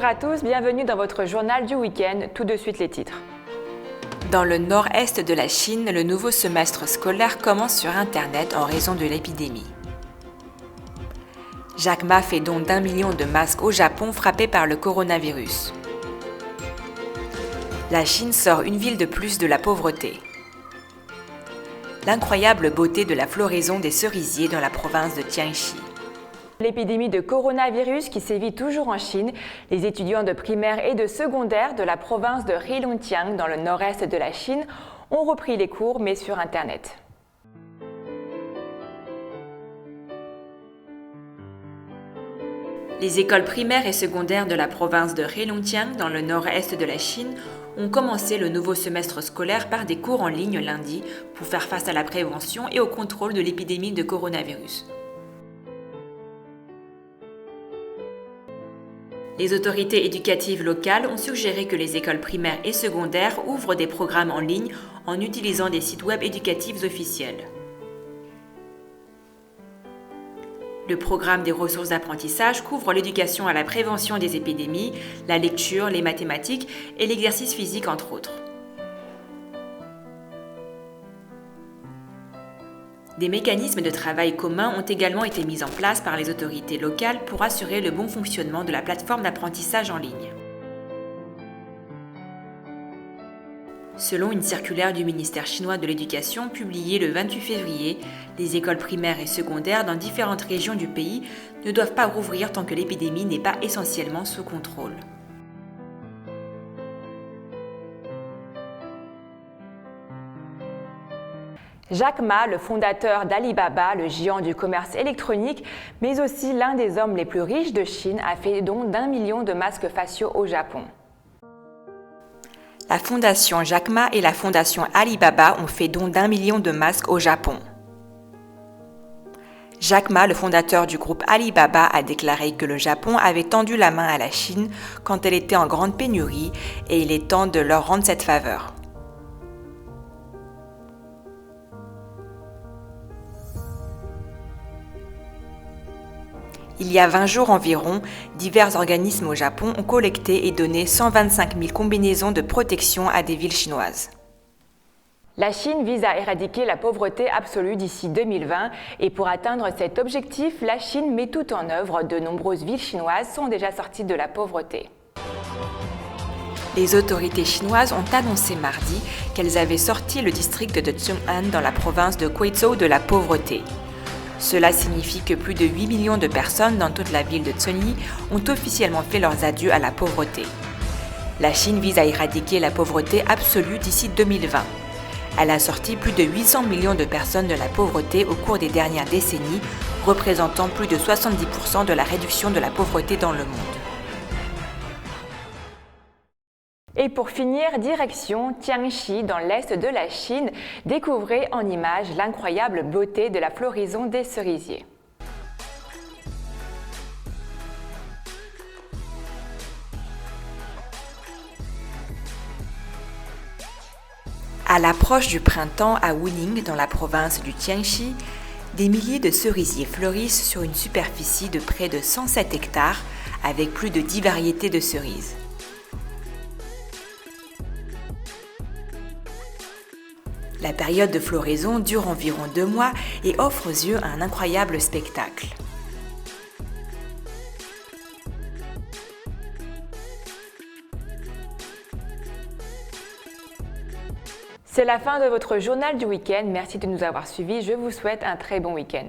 à tous, bienvenue dans votre journal du week-end. Tout de suite les titres. Dans le nord-est de la Chine, le nouveau semestre scolaire commence sur Internet en raison de l'épidémie. Jack Ma fait don d'1 million de masques au Japon frappé par le coronavirus. La Chine sort une ville de plus de la pauvreté. L'incroyable beauté de la floraison des cerisiers dans la province de Jiangxi. L'épidémie de coronavirus qui sévit toujours en Chine, les étudiants de primaire et de secondaire de la province de Heilongjiang dans le nord-est de la Chine ont repris les cours mais sur Internet. Les écoles primaires et secondaires de la province de Heilongjiang dans le nord-est de la Chine ont commencé le nouveau semestre scolaire par des cours en ligne lundi pour faire face à la prévention et au contrôle de l'épidémie de coronavirus. Les autorités éducatives locales ont suggéré que les écoles primaires et secondaires ouvrent des programmes en ligne en utilisant des sites web éducatifs officiels. Le programme des ressources d'apprentissage couvre l'éducation à la prévention des épidémies, la lecture, les mathématiques et l'exercice physique entre autres. Des mécanismes de travail communs ont également été mis en place par les autorités locales pour assurer le bon fonctionnement de la plateforme d'apprentissage en ligne. Selon une circulaire du ministère chinois de l'Éducation publiée le 28 février, les écoles primaires et secondaires dans différentes régions du pays ne doivent pas rouvrir tant que l'épidémie n'est pas essentiellement sous contrôle. Jack Ma, le fondateur d'Alibaba, le géant du commerce électronique, mais aussi l'un des hommes les plus riches de Chine, a fait don d'1 million de masques faciaux au Japon. La fondation Jack Ma et la fondation Alibaba ont fait don d'1 million de masques au Japon. Jack Ma, le fondateur du groupe Alibaba, a déclaré que le Japon avait tendu la main à la Chine quand elle était en grande pénurie et il est temps de leur rendre cette faveur. Il y a 20 jours environ, divers organismes au Japon ont collecté et donné 125 000 combinaisons de protection à des villes chinoises. La Chine vise à éradiquer la pauvreté absolue d'ici 2020 et pour atteindre cet objectif, la Chine met tout en œuvre. De nombreuses villes chinoises sont déjà sorties de la pauvreté. Les autorités chinoises ont annoncé mardi qu'elles avaient sorti le district de Chong'an dans la province de Guizhou de la pauvreté. Cela signifie que plus de 8 millions de personnes dans toute la ville de Zhengyi ont officiellement fait leurs adieux à la pauvreté. La Chine vise à éradiquer la pauvreté absolue d'ici 2020. Elle a sorti plus de 800 millions de personnes de la pauvreté au cours des dernières décennies, représentant plus de 70% de la réduction de la pauvreté dans le monde. Et pour finir, direction Jiangxi, dans l'est de la Chine, découvrez en images l'incroyable beauté de la floraison des cerisiers. À l'approche du printemps à Wuling, dans la province du Jiangxi, des milliers de cerisiers fleurissent sur une superficie de près de 107 hectares, avec plus de 10 variétés de cerises. La période de floraison dure environ 2 mois et offre aux yeux un incroyable spectacle. C'est la fin de votre journal du week-end. Merci de nous avoir suivis. Je vous souhaite un très bon week-end.